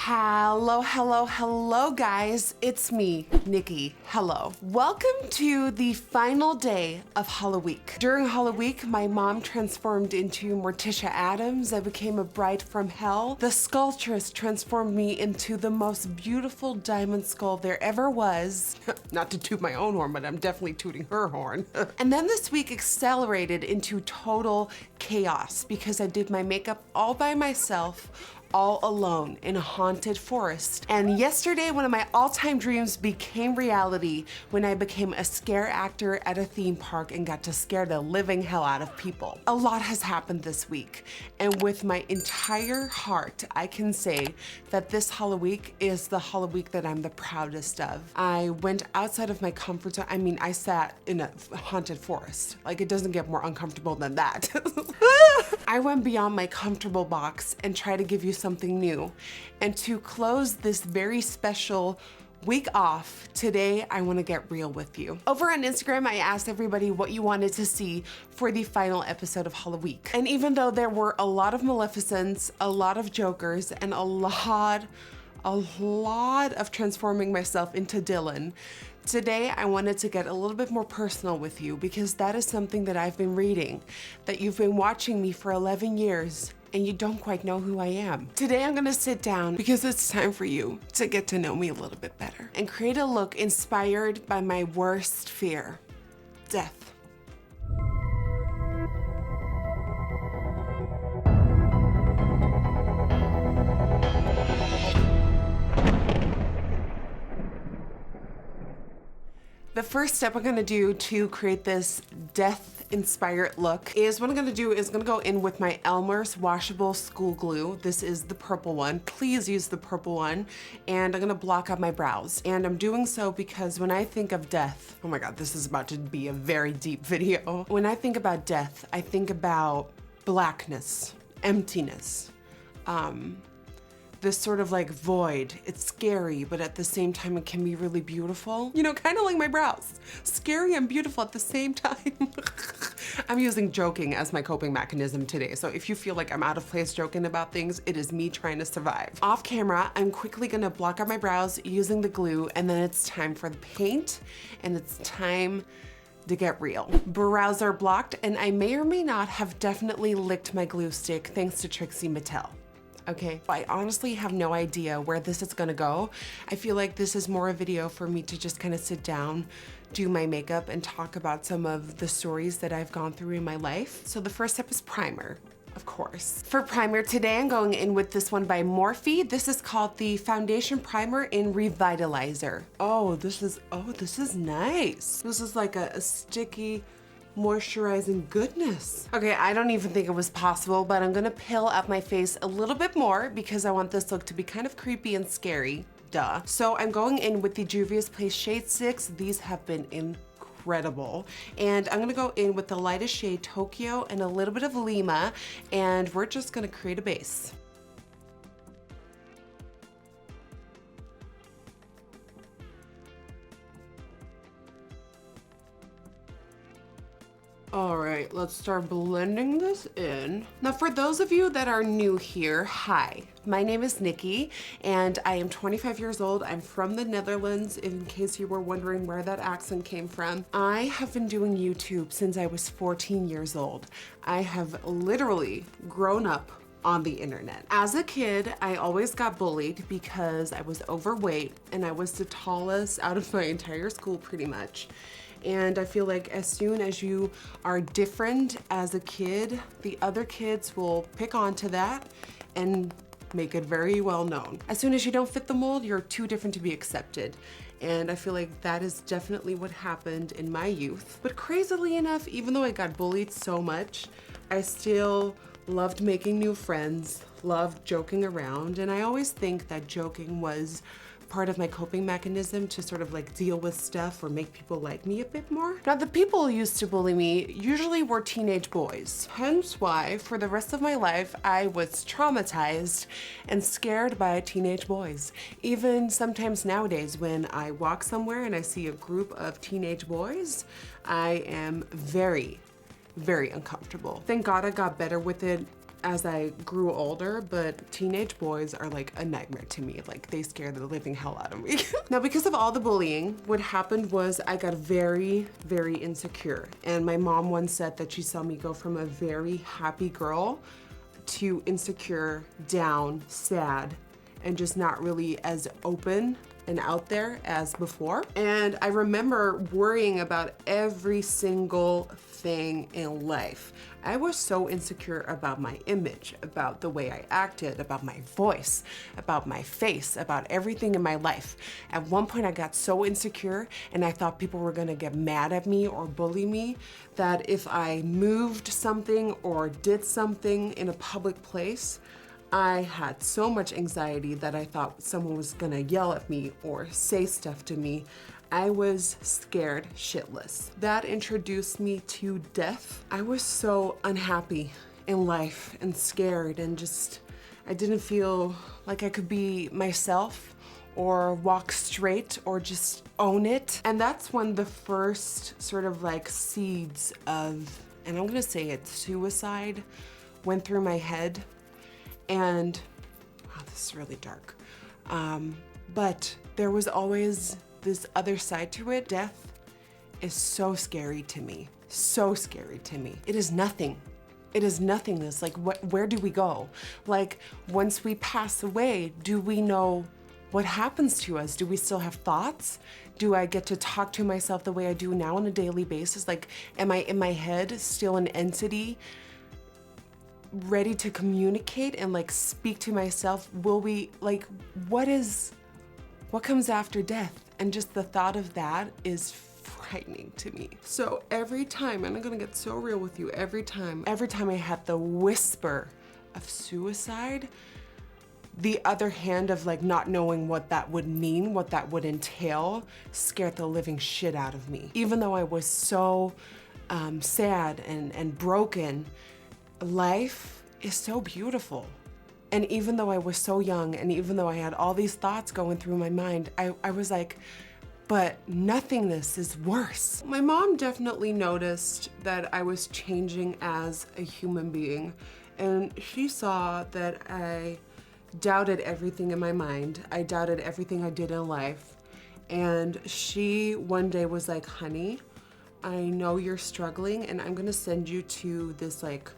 Hello, hello, hello guys. It's me, Nikki. Hello. Welcome to the final day of Halloween. During Halloween, my mom transformed into Morticia Adams. I became a bride from hell. The sculptress transformed me into the most beautiful diamond skull there ever was. Not to toot my own horn, but I'm definitely tooting her horn. And then this week accelerated into total chaos because I did my makeup all by myself, all alone in a haunted forest. And yesterday, one of my all-time dreams became reality when I became a scare actor at a theme park and got to scare the living hell out of people. A lot has happened this week, and with my entire heart, I can say that this Halloween is the Halloween that I'm the proudest of. I went outside of my comfort zone. I mean, I sat in a haunted forest. Like, it doesn't get more uncomfortable than that. I went beyond my comfortable box and tried to give you something new. And to close this very special week off, today I want to get real with you. Over on Instagram, I asked everybody what you wanted to see for the final episode of Halloween. And even though there were a lot of Maleficents, a lot of Jokers, and a lot of transforming myself into Dylan, today I wanted to get a little bit more personal with you because that is something that I've been reading, that you've been watching me for 11 years and you don't quite know who I am. Today I'm gonna sit down because it's time for you to get to know me a little bit better and create a look inspired by my worst fear, death. The first step I'm gonna do to create this death-inspired look is what I'm gonna do is gonna go in with my Elmer's washable school glue. This is the purple one. Please use the purple one. And I'm gonna block out my brows. And I'm doing so because when I think of death, oh my God, this is about to be a very deep video. When I think about death, I think about blackness, emptiness, this sort of like void. It's scary, but at the same time, it can be really beautiful. You know, kind of like my brows. Scary and beautiful at the same time. I'm using joking as my coping mechanism today. So if you feel like I'm out of place joking about things, it is me trying to survive. Off camera, I'm quickly gonna block out my brows using the glue, and then it's time for the paint, and it's time to get real. Brows are blocked, and I may or may not have definitely licked my glue stick thanks to Trixie Mattel. Okay, I honestly have no idea where this is gonna go. I feel like this is more a video for me to just kind of sit down, do my makeup, and talk about some of the stories that I've gone through in my life. So the first step is primer, of course. For primer, today I'm going in with this one by Morphe. This is called the Foundation Primer in Revitalizer. Oh, this is nice. This is like a sticky, moisturizing goodness. Okay, I don't even think it was possible, but I'm gonna peel up my face a little bit more because I want this look to be kind of creepy and scary, duh. So I'm going in with the Juvia's Place Shade Sticks. These have been incredible. And I'm gonna go in with the lightest shade Tokyo and a little bit of Lima, and we're just gonna create a base. All right, let's start blending this in. Now, for those of you that are new here, hi, my name is Nikki, and I am 25 years old. I'm from the Netherlands, in case you were wondering where that accent came from. I have been doing YouTube since I was 14 years old. I have literally grown up on the internet. As a kid, I always got bullied because I was overweight, and I was the tallest out of my entire school pretty much. And I feel like as soon as you are different as a kid, the other kids will pick onto that and make it very well known. As soon as you don't fit the mold, you're too different to be accepted. And I feel like that is definitely what happened in my youth. But crazily enough, even though I got bullied so much, I still loved making new friends, loved joking around, and I always think that joking was part of my coping mechanism to sort of like deal with stuff or make people like me a bit more. Now, the people who used to bully me usually were teenage boys, hence why for the rest of my life I was traumatized and scared by teenage boys. Even sometimes nowadays when I walk somewhere and I see a group of teenage boys, I am very, very uncomfortable. Thank God I got better with it as I grew older, but teenage boys are like a nightmare to me. Like they scare the living hell out of me. Now, because of all the bullying, what happened was I got very, very insecure. And my mom once said that she saw me go from a very happy girl to insecure, down, sad, and just not really as open and out there as before. And I remember worrying about every single thing in life. I was so insecure about my image, about the way I acted, about my voice, about my face, about everything in my life. At one point I got so insecure and I thought people were gonna get mad at me or bully me, that if I moved something or did something in a public place, I had so much anxiety that I thought someone was gonna yell at me or say stuff to me. I was scared shitless. That introduced me to death. I was so unhappy in life and scared and just, I didn't feel like I could be myself or walk straight or just own it. And that's when the first sort of like seeds of, and I'm gonna say it, suicide went through my head. And, wow, this is really dark. But there was always this other side to it. Death is so scary to me, so scary to me. It is nothing. It is nothingness. Like, where do we go? Like, once we pass away, do we know what happens to us? Do we still have thoughts? Do I get to talk to myself the way I do now on a daily basis? Like, am I in my head still an entity ready to communicate and like speak to myself? Will we, like, what comes after death? And just the thought of that is frightening to me. So every time, and I'm gonna get so real with you, every time I had the whisper of suicide, the other hand of like not knowing what that would mean, what that would entail, scared the living shit out of me. Even though I was so sad and broken, life is so beautiful. And even though I was so young and even though I had all these thoughts going through my mind, I was like, but nothingness is worse. My mom definitely noticed that I was changing as a human being, and she saw that I doubted everything in my mind. I doubted everything I did in life. And she one day was like, honey, I know you're struggling and I'm gonna send you to this like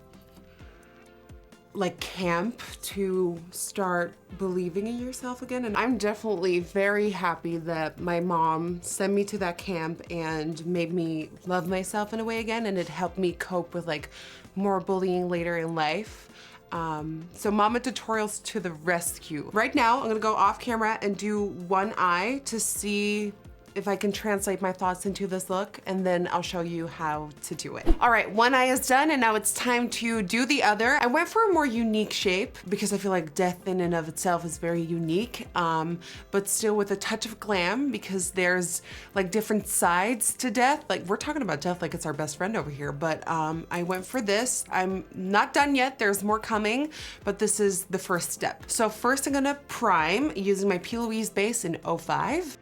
camp to start believing in yourself again. And I'm definitely very happy that my mom sent me to that camp and made me love myself in a way again, and it helped me cope with like more bullying later in life. So Mama Tutorials to the rescue. Right now, I'm gonna go off camera and do one eye to see if I can translate my thoughts into this look, and then I'll show you how to do it. All right, one eye is done, and now it's time to do the other. I went for a more unique shape because I feel like death in and of itself is very unique, but still with a touch of glam, because there's like different sides to death. Like, we're talking about death like it's our best friend over here, but I went for this. I'm not done yet, there's more coming, but this is the first step. So first I'm gonna prime using my P. Louise base in 05.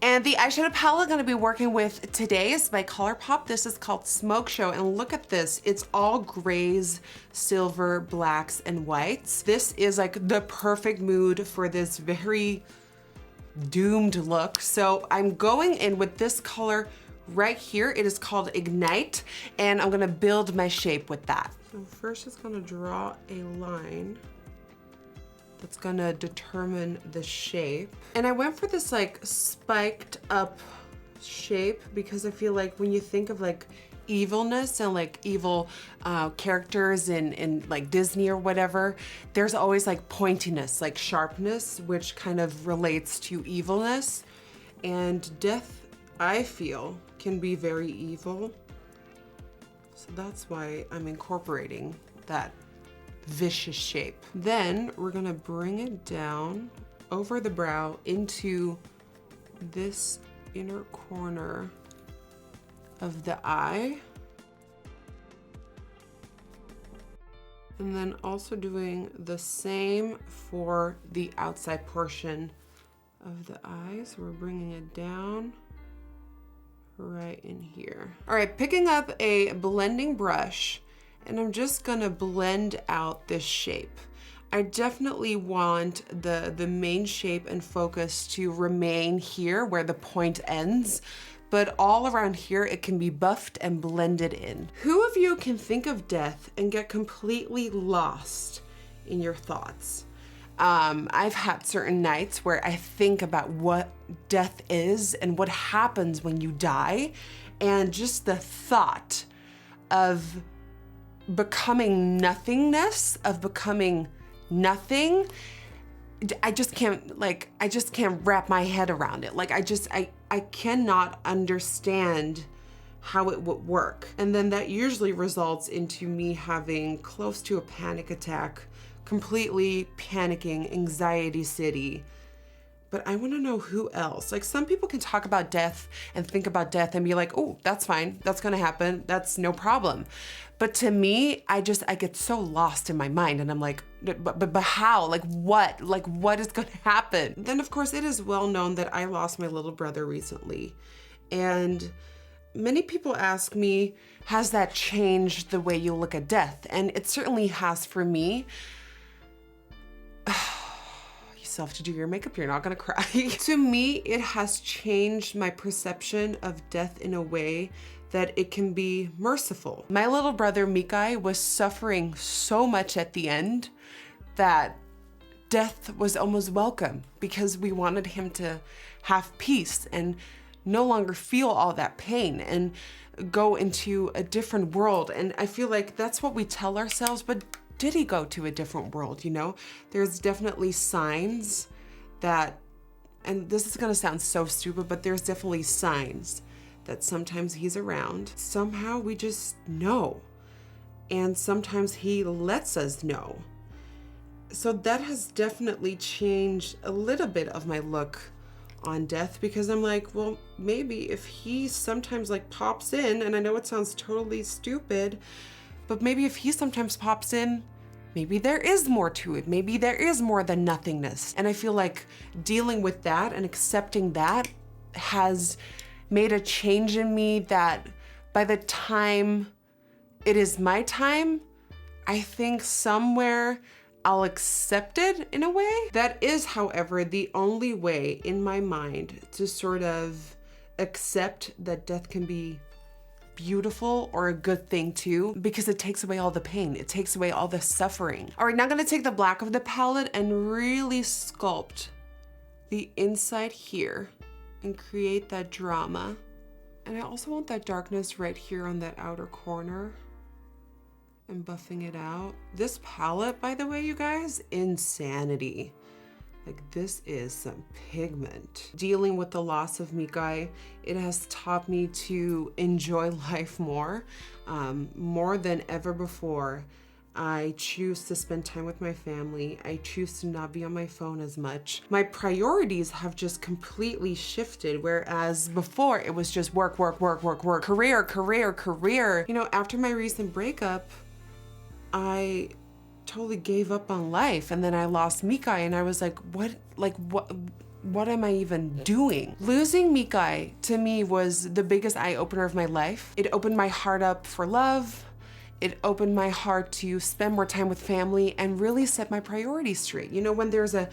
And the eyeshadow palette I'm gonna be working with today is by ColourPop. This is called Smoke Show, and look at this. It's all grays, silver, blacks, and whites. This is like the perfect mood for this very doomed look. So I'm going in with this color right here. It is called Ignite, and I'm gonna build my shape with that. So first just gonna draw a line that's gonna determine the shape. And I went for this like spiked up shape because I feel like when you think of like evilness and like evil characters in like Disney or whatever, there's always like pointiness, like sharpness, which kind of relates to evilness. And death, I feel, can be very evil. So that's why I'm incorporating that vicious shape. Then we're gonna bring it down over the brow into this inner corner of the eye. And then also doing the same for the outside portion of the eye. So we're bringing it down right in here. All right, picking up a blending brush And I'm just gonna blend out this shape. I definitely want the main shape and focus to remain here where the point ends, but all around here it can be buffed and blended in. Who of you can think of death and get completely lost in your thoughts? I've had certain nights where I think about what death is and what happens when you die, and just the thought of becoming nothingness, of becoming nothing, I just can't wrap my head around it. Like I cannot understand how it would work. And then that usually results into me having close to a panic attack, completely panicking, anxiety city. But I wanna know who else. Like, some people can talk about death and think about death and be like, oh, that's fine, that's gonna happen, that's no problem. But to me, I get so lost in my mind, and I'm like, but how? Like what is gonna happen? Then of course it is well known that I lost my little brother recently. And many people ask me, has that changed the way you look at death? And it certainly has for me. You still have to do your makeup, you're not gonna cry. To me, it has changed my perception of death in a way that it can be merciful. My little brother, Mikai, was suffering so much at the end that death was almost welcome, because we wanted him to have peace and no longer feel all that pain and go into a different world. And I feel like that's what we tell ourselves, but did he go to a different world, you know? There's definitely signs that, and this is gonna sound so stupid, but there's definitely signs that sometimes he's around. Somehow we just know. And sometimes he lets us know. So that has definitely changed a little bit of my look on death, because I'm like, well, maybe if he sometimes like pops in, and I know it sounds totally stupid, but maybe if he sometimes pops in, maybe there is more to it. Maybe there is more than nothingness. And I feel like dealing with that and accepting that has made a change in me, that by the time it is my time, I think somewhere I'll accept it in a way. That is, however, the only way in my mind to sort of accept that death can be beautiful or a good thing too, because it takes away all the pain. It takes away all the suffering. All right, now I'm gonna take the black of the palette and really sculpt the inside here and create that drama. And I also want that darkness right here on that outer corner and buffing it out. This palette, by the way, you guys, insanity. Like, this is some pigment. Dealing with the loss of Mikai, it has taught me to enjoy life more than ever before. I choose to spend time with my family. I choose to not be on my phone as much. My priorities have just completely shifted, whereas before it was just work, work, work, work, work, career, career, career. You know, after my recent breakup, I totally gave up on life, and then I lost Mikai, and I was like, what am I even doing? Losing Mikai to me was the biggest eye opener of my life. It opened my heart up for love. It opened my heart to spend more time with family and really set my priorities straight. You know, when there's an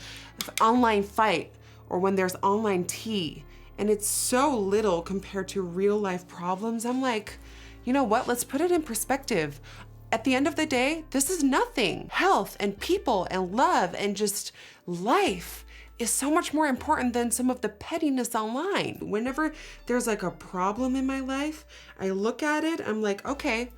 online fight or when there's online tea and it's so little compared to real life problems, I'm like, you know what? Let's put it in perspective. At the end of the day, this is nothing. Health and people and love and just life is so much more important than some of the pettiness online. Whenever there's like a problem in my life, I look at it, I'm like, okay,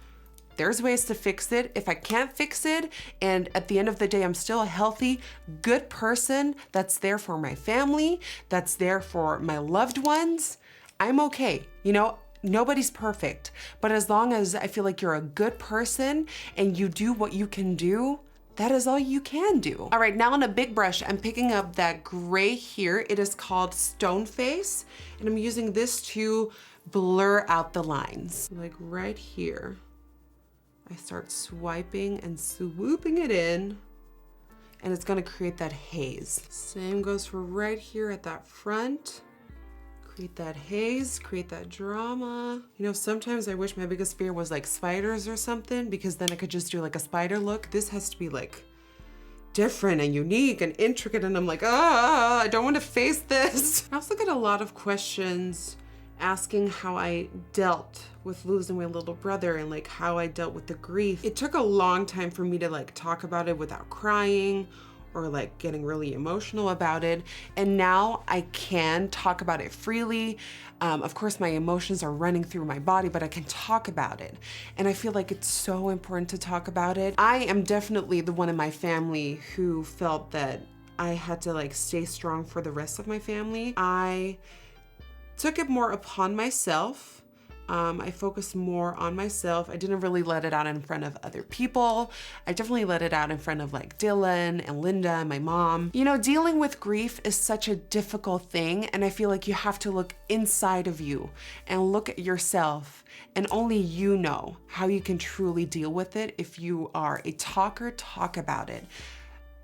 there's ways to fix it. If I can't fix it, and at the end of the day, I'm still a healthy, good person that's there for my family, that's there for my loved ones, I'm okay. You know, nobody's perfect, but as long as I feel like you're a good person and you do what you can do, that is all you can do. All right, now on a big brush, I'm picking up that gray here. It is called Stone Face, and I'm using this to blur out the lines. Like right here, I start swiping and swooping it in, and it's gonna create that haze. Same goes for right here at that front. Create that haze, create that drama. You know, sometimes I wish my biggest fear was like spiders or something, because then I could just do like a spider look. This has to be like different and unique and intricate, and I'm like, I don't want to face this. I also get a lot of questions asking how I dealt with losing my little brother and like how I dealt with the grief. It took a long time for me to like talk about it without crying or like getting really emotional about it. And now I can talk about it freely. Of course, my emotions are running through my body, but I can talk about it. And I feel like it's so important to talk about it. I am definitely the one in my family who felt that I had to like stay strong for the rest of my family. I took it more upon myself. I focused more on myself. I didn't really let it out in front of other people. I definitely let it out in front of like Dylan and Linda and my mom. You know, dealing with grief is such a difficult thing, and I feel like you have to look inside of you and look at yourself, and only you know how you can truly deal with it. If you are a talker, talk about it.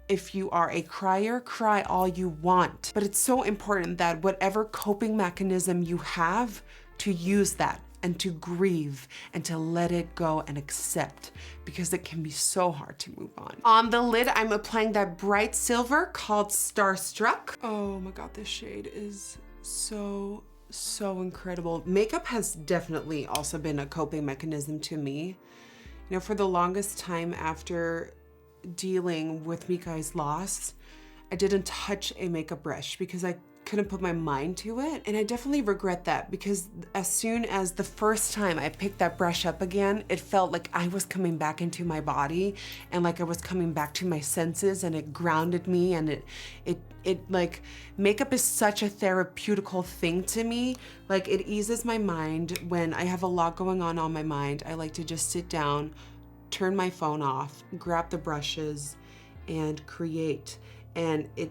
If you are a crier, cry all you want. But it's so important that whatever coping mechanism you have, to use that and to grieve and to let it go and accept, because it can be so hard to move on. On the lid, I'm applying that bright silver called Starstruck. Oh my God, this shade is so incredible. Makeup has definitely also been a coping mechanism to me. You know, for the longest time after dealing with Mikai's loss, I didn't touch a makeup brush because I couldn't put my mind to it. And I definitely regret that, because as soon as the first time I picked that brush up again, it felt like I was coming back into my body and like I was coming back to my senses, and it grounded me, and it like, makeup is such a therapeutical thing to me. Like, it eases my mind when I have a lot going on my mind. I like to just sit down, turn my phone off, grab the brushes, and create. And it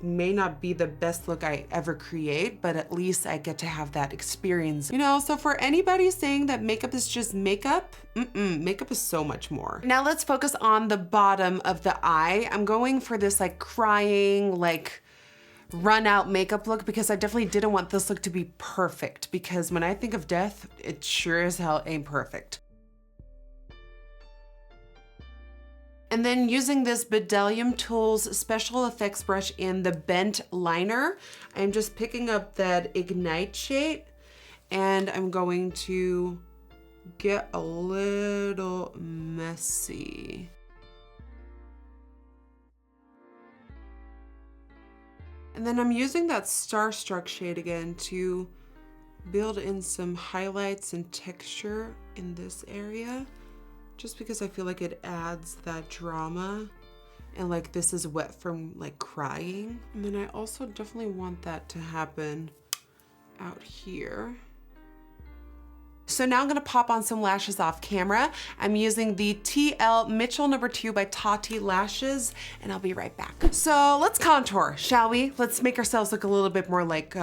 may not be the best look I ever create, but at least I get to have that experience. You know, so for anybody saying that makeup is just makeup, makeup is so much more. Now let's focus on the bottom of the eye. I'm going for this like crying, like run out makeup look, because I definitely didn't want this look to be perfect, because when I think of death, it sure as hell ain't perfect. And then using this Bdellium Tools special effects brush in the bent liner, I'm just picking up that Ignite shade, and I'm going to get a little messy. And then I'm using that Starstruck shade again to build in some highlights and texture in this area, just because I feel like it adds that drama, and like this is wet from like crying. And then I also definitely want that to happen out here. So now I'm gonna pop on some lashes off camera. I'm using the TL Mitchell No. 2 by Tati Lashes, and I'll be right back. So let's contour, shall we? Let's make ourselves look a little bit more like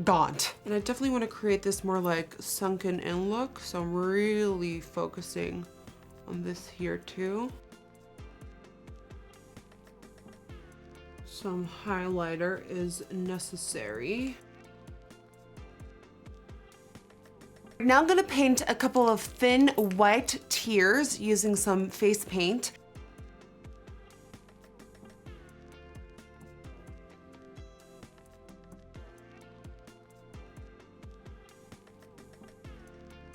gaunt. And I definitely wanna create this more like sunken in look, so I'm really focusing on this here too. Some highlighter is necessary. Now I'm gonna paint a couple of thin white tears using some face paint.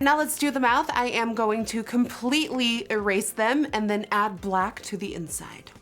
Now let's do the mouth. I am going to completely erase them and then add black to the inside.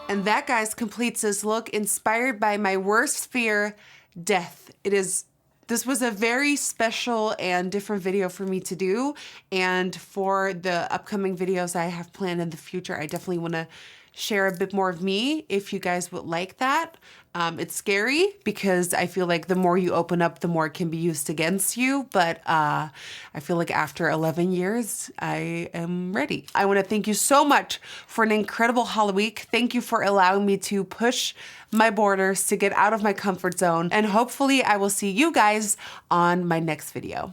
And that, guys, completes this look inspired by my worst fear, death. It is This was a very special and different video for me to do. And for the upcoming videos I have planned in the future, I definitely want to share a bit more of me if you guys would like that. It's scary because I feel like the more you open up, the more it can be used against you. But I feel like after 11 years, I am ready. I want to thank you so much for an incredible Holo Week. Thank you for allowing me to push my borders, to get out of my comfort zone. And hopefully I will see you guys on my next video.